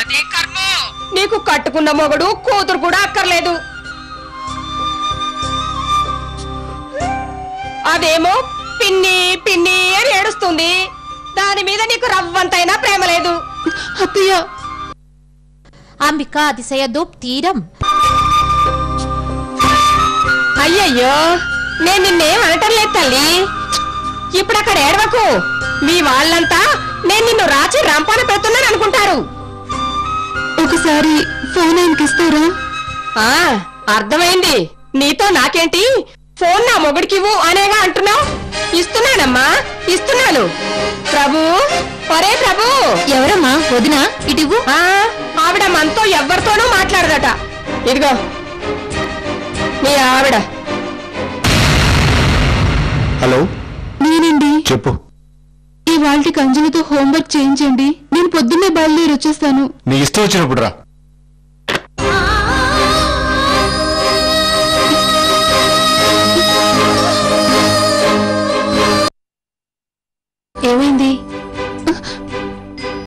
అదే కర్మ. నీకు కట్టుకున్న మొగుడు కూతురు కూడా అక్కర్లేదు. అదేమో పిన్ని పిన్ని అని ఏడుస్తుంది. దాని మీద నీకు రవ్వంతైనా ప్రేమ లేదు. అత్తయ్య. అంబిక అతిశయ తీరం. అయ్యయ్యో, నేను నిన్నేం అనటం లేదు తల్లి. ఇప్పుడు అక్కడ ఏడవకు. మీ వాళ్ళంతా నేను నిన్ను రాచి రంపాన పెడుతున్నాను అనుకుంటారు. ఒకసారి ఫోన్ ఆయనకి ఇస్తారా? అర్థమైంది. నీతో నాకేంటి? ఫోన్ నా మొగుడికివ్వు అనేగా అంటున్నావు. ఇస్తున్నానమ్మా, ఇస్తున్నాను. ప్రభు, ఒరే ప్రభు. ఎవరమ్మా? వదినా, ఇటువు. ఆవిడ మనతో ఎవ్వరితోనూ మాట్లాడదట. ఇదిగో మీ ఆవిడ. హలో, నేనండి. చెప్పు. ఇవాళకి అంజలితో హోంవర్క్ చేయించండి. నేను పొద్దున్నే బయలుదేరి వచ్చేస్తాను. నీ ఇష్టం వచ్చినప్పుడు రా. ఏమైంది?